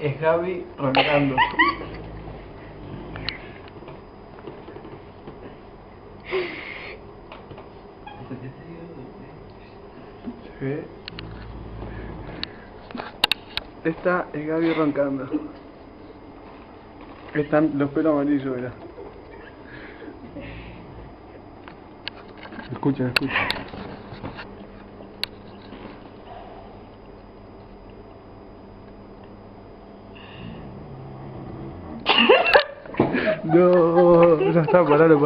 Es Gaby roncando. ¿Se ve? Esta es Gaby roncando. Están los pelos amarillos, mirá. Escucha, escucha. No, ya está, paralo.